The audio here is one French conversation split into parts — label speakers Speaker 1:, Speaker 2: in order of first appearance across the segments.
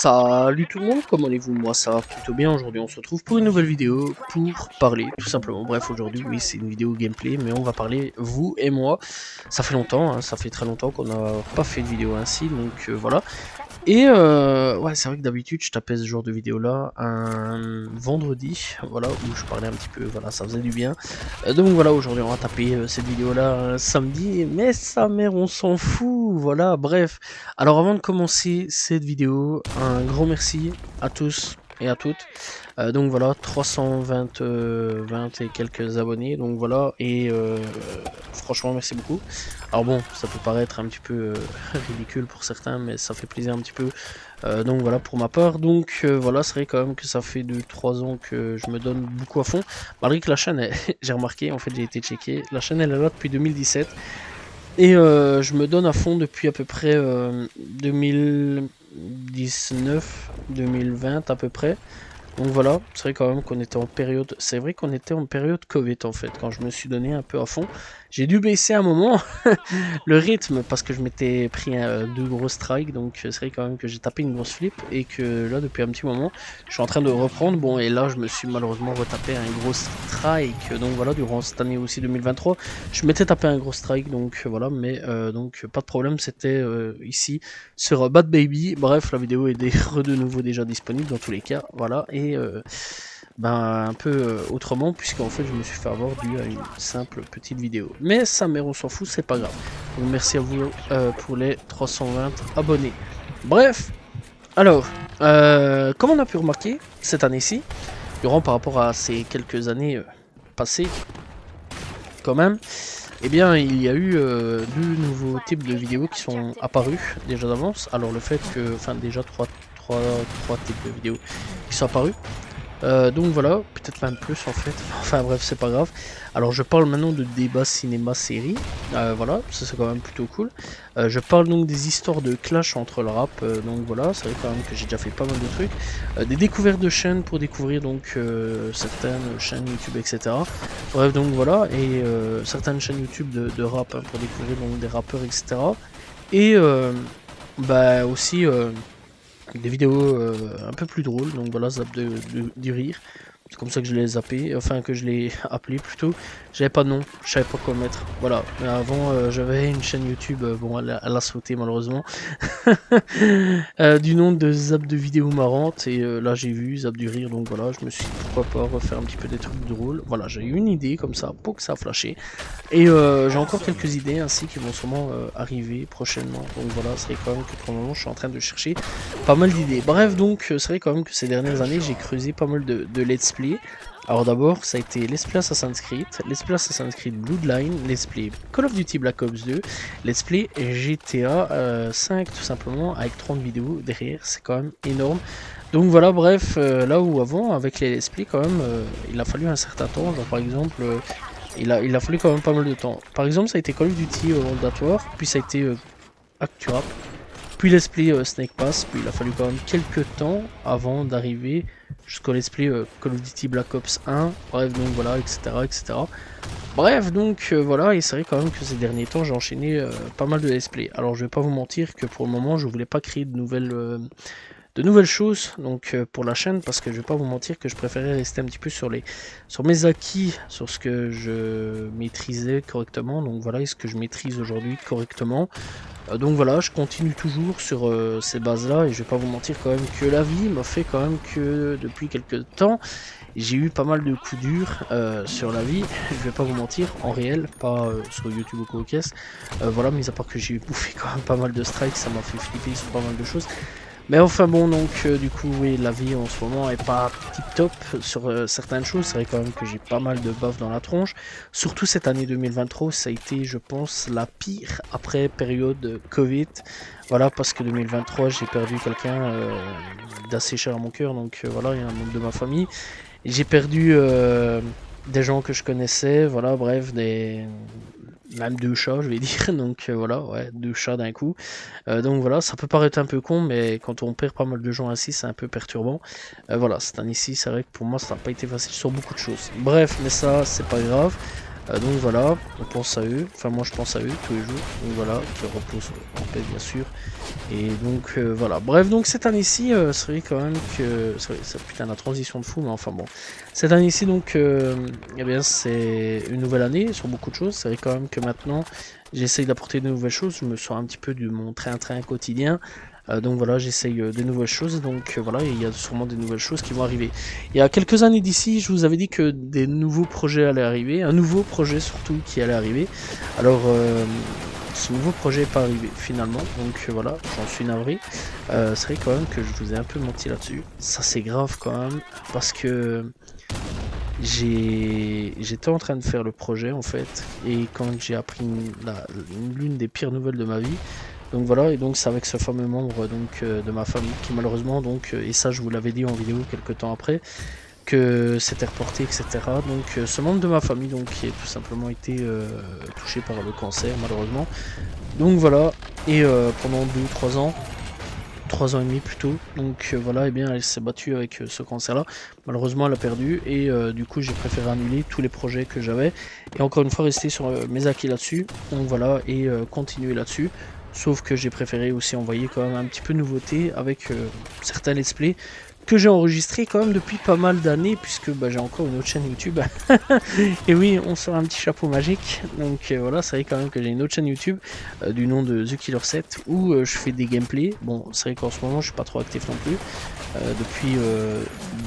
Speaker 1: Salut tout le monde, comment allez-vous? Moi ça va plutôt bien. Aujourd'hui on se retrouve pour une nouvelle vidéo pour parler tout simplement. Bref, aujourd'hui oui c'est une vidéo gameplay, mais on va parler vous et moi. Ça fait longtemps, hein, ça fait très longtemps qu'on n'a pas fait de vidéo ainsi, donc voilà. Et ouais, c'est vrai que d'habitude je tapais ce genre de vidéo là un vendredi, voilà, où je parlais un petit peu, voilà, ça faisait du bien. Donc voilà, aujourd'hui on va taper cette vidéo là un samedi, mais sa mère on s'en fout, voilà, bref. Alors avant de commencer cette vidéo, un grand merci à tous et à toutes. Donc voilà, 320 20 et quelques abonnés, donc voilà, et franchement merci beaucoup. Alors bon, ça peut paraître un petit peu ridicule pour certains, mais ça fait plaisir un petit peu. Donc voilà pour ma part. Donc voilà, c'est vrai quand même que ça fait 2-3 ans que je me donne beaucoup à fond. Malgré que la chaîne, j'ai remarqué, en fait j'ai été checké, la chaîne elle est là depuis 2017. Et je me donne à fond depuis à peu près 2019, 2020 à peu près. Donc voilà, c'est vrai quand même qu'on était en période, c'est vrai qu'on était en période Covid en fait, quand je me suis donné un peu à fond. J'ai dû baisser un moment le rythme parce que je m'étais pris deux gros strikes, donc c'est vrai quand même que j'ai tapé une grosse flip et que là depuis un petit moment, je suis en train de reprendre. Bon, et là je me suis malheureusement retapé un gros strike, donc voilà, durant cette année aussi 2023, je m'étais tapé un gros strike, donc voilà, mais donc pas de problème, c'était ici sur Bad Baby. Bref, la vidéo est de nouveau déjà disponible dans tous les cas, voilà, et ben un peu autrement, puisqu'en fait je me suis fait avoir dû à une simple petite vidéo. Mais sa mère on s'en fout, c'est pas grave. Donc merci à vous pour les 320 abonnés. Bref, alors, comme on a pu remarquer cette année-ci, durant par rapport à ces quelques années passées, quand même, eh bien il y a eu deux nouveaux types de vidéos qui sont apparus déjà d'avance. Alors le fait que, enfin déjà trois types de vidéos qui sont apparus. Donc voilà, peut-être même plus en fait, enfin bref c'est pas grave. Alors je parle maintenant de débat cinéma série, voilà, ça c'est quand même plutôt cool. Je parle donc des histoires de clash entre le rap, donc voilà, c'est vrai quand même que j'ai déjà fait pas mal de trucs. Des découvertes de chaînes pour découvrir donc certaines chaînes YouTube, etc. Bref, donc voilà, et certaines chaînes YouTube de rap hein, pour découvrir donc des rappeurs, etc. Et bah aussi des vidéos un peu plus drôles, donc voilà, zap du rire. C'est comme ça que je l'ai zappé, enfin que je l'ai appelé plutôt. J'avais pas de nom, je savais pas quoi mettre. Voilà, mais avant j'avais une chaîne YouTube, bon elle a sauté malheureusement, du nom de Zap de vidéos marrantes. Et là j'ai vu Zap du rire, donc voilà, je me suis dit pourquoi pas refaire un petit peu des trucs drôles. Voilà, j'ai eu une idée comme ça, pour que ça a flashé. Et j'ai encore quelques idées ainsi qui vont sûrement arriver prochainement. Donc voilà, c'est vrai quand même que pour le moment je suis en train de chercher pas mal d'idées. Bref, donc c'est vrai quand même que ces dernières années j'ai creusé pas mal de let's play. Alors d'abord ça a été Let's Play Assassin's Creed, Let's Play Assassin's Creed Bloodline, Let's Play Call of Duty Black Ops 2, Let's Play GTA 5 tout simplement avec 30 vidéos derrière, c'est quand même énorme. Donc voilà, bref, là où avant avec les Let's Play quand même il a fallu un certain temps, genre par exemple il a fallu quand même pas mal de temps. Par exemple ça a été Call of Duty World at War, puis ça a été ActuRap, puis Let's Play Snake Pass, puis il a fallu quand même quelques temps avant d'arriver jusqu'au Let's Play Call of Duty Black Ops 1, bref donc voilà, etc. etc. Bref donc voilà, et c'est vrai quand même que ces derniers temps j'ai enchaîné pas mal de Let's Play. Alors je vais pas vous mentir que pour le moment je voulais pas créer de nouvelles choses donc pour la chaîne, parce que je vais pas vous mentir que je préférais rester un petit peu sur mes acquis, sur ce que je maîtrisais correctement, donc voilà, et ce que je maîtrise aujourd'hui correctement. Donc voilà, je continue toujours sur ces bases là, et je vais pas vous mentir quand même que la vie m'a fait quand même que depuis quelques temps j'ai eu pas mal de coups durs sur la vie. Je vais pas vous mentir, en réel, pas sur YouTube ou quoi caisse. Voilà, mis à part que j'ai bouffé quand même pas mal de strikes, ça m'a fait flipper sur pas mal de choses. Mais enfin bon, donc du coup oui, la vie en ce moment est pas tip top sur certaines choses. C'est vrai quand même que j'ai pas mal de baffes dans la tronche. Surtout cette année 2023, ça a été je pense la pire après période Covid. Voilà, parce que 2023 j'ai perdu quelqu'un d'assez cher à mon cœur, donc voilà, il y a un membre de ma famille. J'ai perdu des gens que je connaissais, voilà, bref, même deux chats, je vais dire, donc voilà, ouais, deux chats d'un coup. Donc voilà, ça peut paraître un peu con, mais quand on perd pas mal de gens ainsi, c'est un peu perturbant. Voilà, cette année-ci, c'est vrai que pour moi, ça n'a pas été facile sur beaucoup de choses. Bref, mais ça, c'est pas grave. Donc voilà, on pense à eux, enfin moi je pense à eux tous les jours, donc voilà, qui reposent en paix bien sûr. Et donc voilà, bref, donc cette année-ci, c'est vrai quand même que, ça putain la transition de fou, mais enfin bon. Cette année-ci donc, eh bien c'est une nouvelle année sur beaucoup de choses, c'est vrai quand même que maintenant, j'essaye d'apporter de nouvelles choses, je me sors un petit peu de mon train-train quotidien. Donc voilà, j'essaye de nouvelles choses, donc voilà, il y a sûrement des nouvelles choses qui vont arriver. Il y a quelques années d'ici, je vous avais dit que des nouveaux projets allaient arriver, un nouveau projet surtout qui allait arriver. Alors, ce nouveau projet n'est pas arrivé finalement, donc voilà, j'en suis navré. C'est vrai quand même que je vous ai un peu menti là-dessus. Ça c'est grave quand même, parce que j'étais en train de faire le projet en fait, et quand j'ai appris l'une des pires nouvelles de ma vie, donc voilà, et donc c'est avec ce fameux membre donc de ma famille qui malheureusement donc, et ça je vous l'avais dit en vidéo quelques temps après, que c'était reporté, etc. Donc ce membre de ma famille donc qui a tout simplement été touché par le cancer malheureusement. Donc voilà, et pendant 2-3 ans, 3 ans et demi plutôt, donc voilà, et bien elle s'est battue avec ce cancer là, malheureusement elle a perdu, et du coup j'ai préféré annuler tous les projets que j'avais, et encore une fois rester sur mes acquis là-dessus, donc voilà, et continuer là-dessus, sauf que j'ai préféré aussi envoyer quand même un petit peu de nouveauté avec certains let's play que j'ai enregistré quand même depuis pas mal d'années, puisque bah, j'ai encore une autre chaîne YouTube. Et oui, on sort un petit chapeau magique. Donc voilà, c'est vrai quand même que j'ai une autre chaîne YouTube du nom de The Killer 7 où je fais des gameplays. Bon, c'est vrai qu'en ce moment je suis pas trop actif non plus. Depuis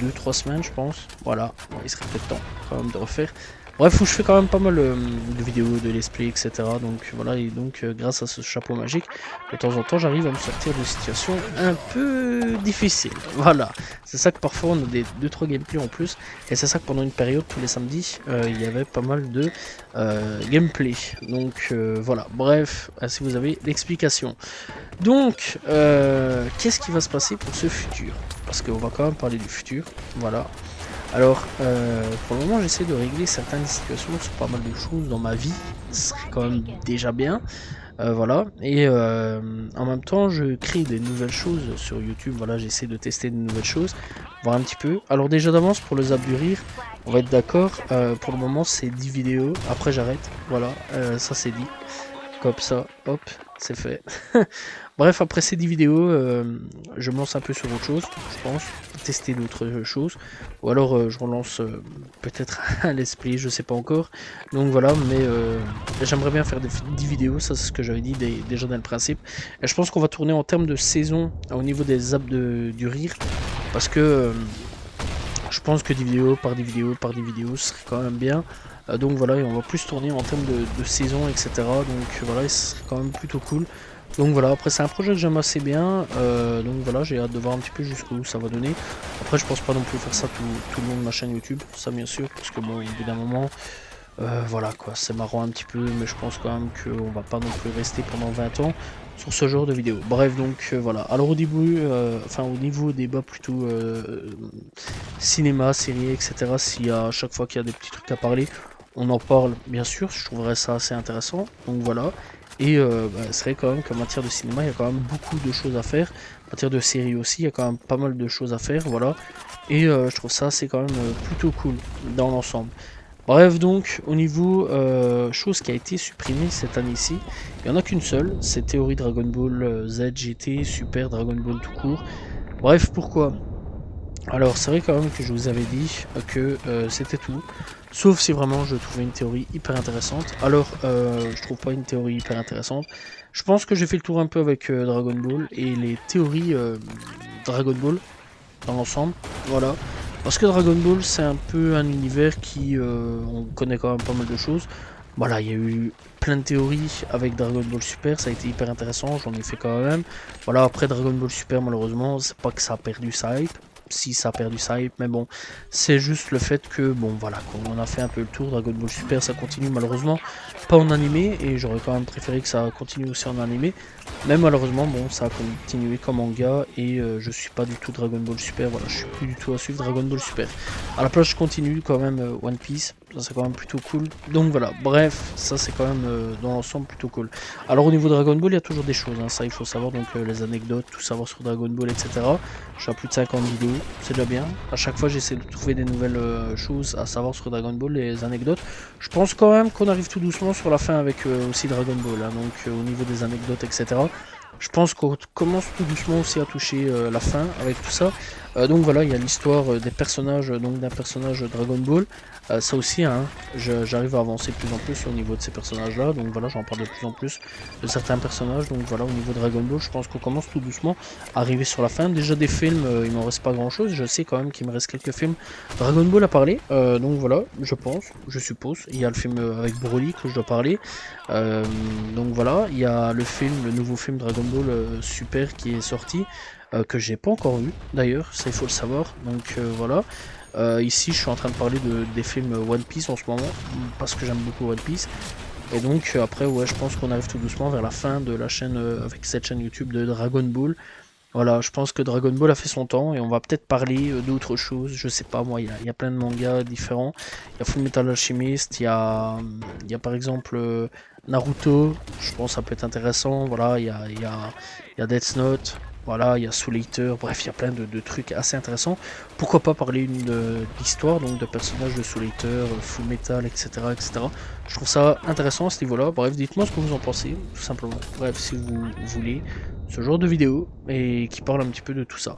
Speaker 1: 2-3 semaines je pense. Voilà, bon, il serait peut-être temps quand même de refaire. Bref, où je fais quand même pas mal de vidéos, de let's play, etc. Donc voilà, et donc grâce à ce chapeau magique, de temps en temps j'arrive à me sortir de situations un peu difficiles. Voilà, c'est ça que parfois on a des 2-3 gameplays en plus, et c'est ça que pendant une période, tous les samedis, il y avait pas mal de gameplay. Donc voilà, bref, ainsi vous avez l'explication. Donc, qu'est-ce qui va se passer pour ce futur? Parce qu'on va quand même parler du futur, voilà. Alors, pour le moment, j'essaie de régler certaines situations sur pas mal de choses dans ma vie. Ce serait quand même déjà bien. Voilà. Et en même temps, je crée des nouvelles choses sur YouTube. Voilà, j'essaie de tester de nouvelles choses, voir un petit peu. Alors déjà d'avance, pour le Zap du Rire, on va être d'accord. Pour le moment, c'est 10 vidéos. Après, j'arrête. Voilà, ça c'est dit. Comme ça, hop, c'est fait. Bref, après ces 10 vidéos, je me lance un peu sur autre chose, je pense, tester d'autres choses, ou alors je relance peut-être un let's play, je sais pas encore. Donc voilà, mais j'aimerais bien faire des 10 vidéos, ça c'est ce que j'avais dit déjà dans le principe. Et je pense qu'on va tourner en termes de saison au niveau des zaps du rire, parce que je pense que 10 vidéos par 10 vidéos par 10 vidéos, ce serait quand même bien. Donc voilà, et on va plus tourner en termes de saison, etc. Donc voilà, ce serait quand même plutôt cool. Donc voilà, après c'est un projet que j'aime assez bien, donc voilà, j'ai hâte de voir un petit peu jusqu'où ça va donner. Après je pense pas non plus faire ça tout le long de ma chaîne YouTube, ça bien sûr, parce que bon, au bout d'un moment, voilà quoi, c'est marrant un petit peu, mais je pense quand même qu'on va pas non plus rester pendant 20 ans sur ce genre de vidéo. Bref, donc voilà. Alors au début, enfin au niveau débat plutôt cinéma, série, etc. S'il y a à chaque fois qu'il y a des petits trucs à parler, on en parle bien sûr, je trouverais ça assez intéressant, donc voilà. Et c'est vrai quand même qu'en matière de cinéma, il y a quand même beaucoup de choses à faire. En matière de série aussi, il y a quand même pas mal de choses à faire, voilà. Et je trouve ça c'est quand même plutôt cool dans l'ensemble. Bref, donc au niveau chose qui a été supprimée cette année-ci, il n'y en a qu'une seule, c'est Théorie Dragon Ball Z GT, Super Dragon Ball tout court. Bref, pourquoi? Alors c'est vrai quand même que je vous avais dit que c'était tout, sauf si vraiment je trouvais une théorie hyper intéressante. Alors je trouve pas une théorie hyper intéressante. Je pense que j'ai fait le tour un peu avec Dragon Ball et les théories Dragon Ball dans l'ensemble, voilà. Parce que Dragon Ball c'est un peu un univers qui, on connaît quand même pas mal de choses. Voilà, il y a eu plein de théories avec Dragon Ball Super, ça a été hyper intéressant, j'en ai fait quand même. Voilà, après Dragon Ball Super malheureusement, c'est pas que ça a perdu sa hype, si ça a perdu sa hype, mais bon, c'est juste le fait que, bon voilà, on a fait un peu le tour. Dragon Ball Super ça continue malheureusement pas en animé, et j'aurais quand même préféré que ça continue aussi en animé, mais malheureusement bon, ça a continué comme manga, et je suis pas du tout Dragon Ball Super, voilà, je suis plus du tout à suivre Dragon Ball Super. À la place je continue quand même One Piece, ça c'est quand même plutôt cool. Donc voilà, bref, ça c'est quand même dans l'ensemble plutôt cool. Alors au niveau de Dragon Ball, il y a toujours des choses, hein, ça il faut savoir, donc les anecdotes, tout savoir sur Dragon Ball, etc. Je suis à plus de 50 vidéos, c'est déjà bien. À chaque fois j'essaie de trouver des nouvelles choses à savoir sur Dragon Ball, les anecdotes. Je pense quand même qu'on arrive tout doucement sur la fin avec aussi Dragon Ball, hein, donc au niveau des anecdotes, etc. Je pense qu'on commence tout doucement aussi à toucher la fin avec tout ça. Donc voilà, il y a l'histoire des personnages, donc d'un personnage Dragon Ball. Ça aussi, hein, j'arrive à avancer de plus en plus au niveau de ces personnages-là. Donc voilà, j'en parle de plus en plus de certains personnages. Donc voilà, au niveau de Dragon Ball, je pense qu'on commence tout doucement à arriver sur la fin. Déjà des films, il m'en reste pas grand-chose. Je sais quand même qu'il me reste quelques films Dragon Ball à parler. Donc voilà, je pense, je suppose. Il y a le film avec Broly que je dois parler. Donc voilà, il y a le film, le nouveau film Dragon Ball Super qui est sorti. Que j'ai pas encore vu d'ailleurs, ça il faut le savoir. Donc voilà. Ici je suis en train de parler des films One Piece en ce moment, parce que j'aime beaucoup One Piece. Et donc après ouais, je pense qu'on arrive tout doucement vers la fin de la chaîne, avec cette chaîne YouTube de Dragon Ball. Voilà, je pense que Dragon Ball a fait son temps et on va peut-être parler d'autres choses. Je sais pas moi, il y a plein de mangas différents. Il y a Fullmetal Alchemist, il y a par exemple Naruto, je pense que ça peut être intéressant. Voilà, il y a Death Note, voilà, il y a Soul Eater, bref, il y a plein de trucs assez intéressants. Pourquoi pas parler d'histoire, donc de personnages de Soul Eater, Fullmetal, etc., etc. Je trouve ça intéressant à ce niveau-là. Bref, dites-moi ce que vous en pensez, tout simplement. Bref, si vous voulez ce genre de vidéo et qui parle un petit peu de tout ça.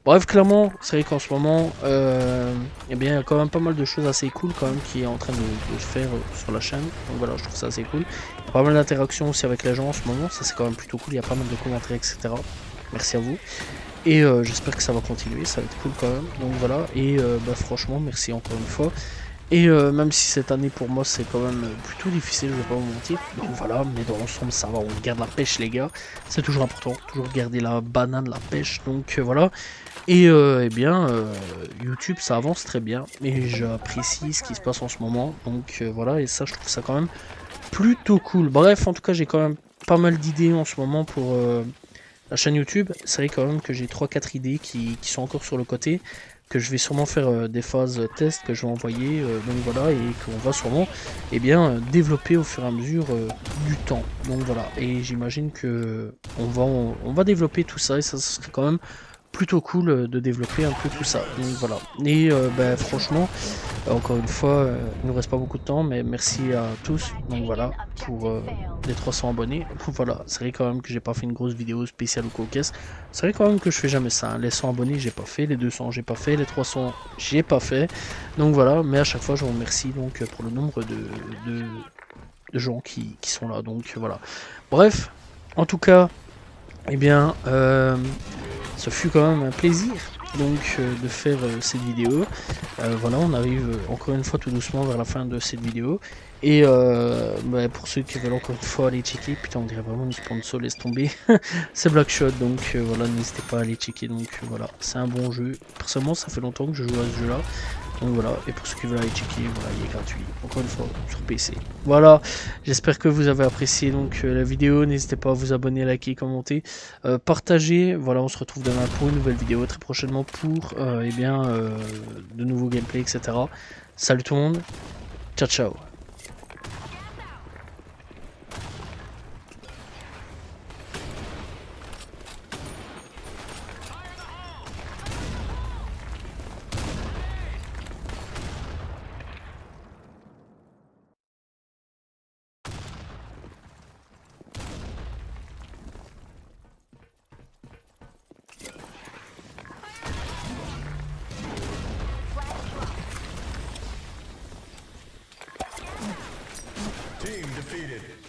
Speaker 1: Bref, clairement, c'est vrai qu'en ce moment, eh bien, il y a quand même pas mal de choses assez cool quand même qui est en train de se faire sur la chaîne. Donc voilà, je trouve ça assez cool. Il y a pas mal d'interactions aussi avec les gens en ce moment, ça c'est quand même plutôt cool. Il y a pas mal de commentaires, etc. Merci à vous. Et j'espère que ça va continuer, ça va être cool quand même. Donc voilà, et bah, franchement, merci encore une fois. Et même si cette année pour moi c'est quand même plutôt difficile, je vais pas vous mentir. Donc voilà, mais dans l'ensemble ça va, on garde la pêche les gars. C'est toujours important, toujours garder la banane, la pêche. Donc voilà. Et eh bien, YouTube ça avance très bien. Et j'apprécie ce qui se passe en ce moment. Donc voilà, et ça je trouve ça quand même plutôt cool. Bref, en tout cas j'ai quand même pas mal d'idées en ce moment pour la chaîne YouTube. C'est vrai quand même que j'ai 3-4 idées qui sont encore sur le côté, que je vais sûrement faire des phases test que je vais envoyer, donc voilà, et qu'on va sûrement développer au fur et à mesure du temps. Donc voilà, et j'imagine que on va développer tout ça, et ça serait quand même plutôt cool de développer un peu tout ça. Donc voilà, et franchement, encore une fois, il ne nous reste pas beaucoup de temps, mais merci à tous. Donc voilà, pour les 300 abonnés. Voilà, c'est vrai quand même que j'ai pas fait une grosse vidéo spéciale ou cocasse. C'est vrai quand même que je fais jamais ça, hein. Les 100 abonnés j'ai pas fait, les 200 j'ai pas fait, les 300 j'ai pas fait. Donc voilà, mais à chaque fois je vous remercie donc pour le nombre de gens qui sont là. Donc voilà. Bref, en tout cas, eh bien, ce fut quand même un plaisir donc de faire cette vidéo. Voilà, on arrive encore une fois tout doucement vers la fin de cette vidéo. Et pour ceux qui veulent encore une fois aller checker, putain on dirait vraiment une sponsor, laisse tomber. C'est Blackshot, donc voilà, n'hésitez pas à aller checker. Donc voilà, c'est un bon jeu. Personnellement ça fait longtemps que je joue à ce jeu là. Donc voilà, et pour ceux qui veulent aller checker, voilà, il est gratuit, encore une fois, sur PC. Voilà, j'espère que vous avez apprécié donc la vidéo, n'hésitez pas à vous abonner, liker, commenter, partager. Voilà, on se retrouve demain pour une nouvelle vidéo, très prochainement pour de nouveaux gameplays, etc. Salut tout le monde, ciao ciao.
Speaker 2: Team defeated.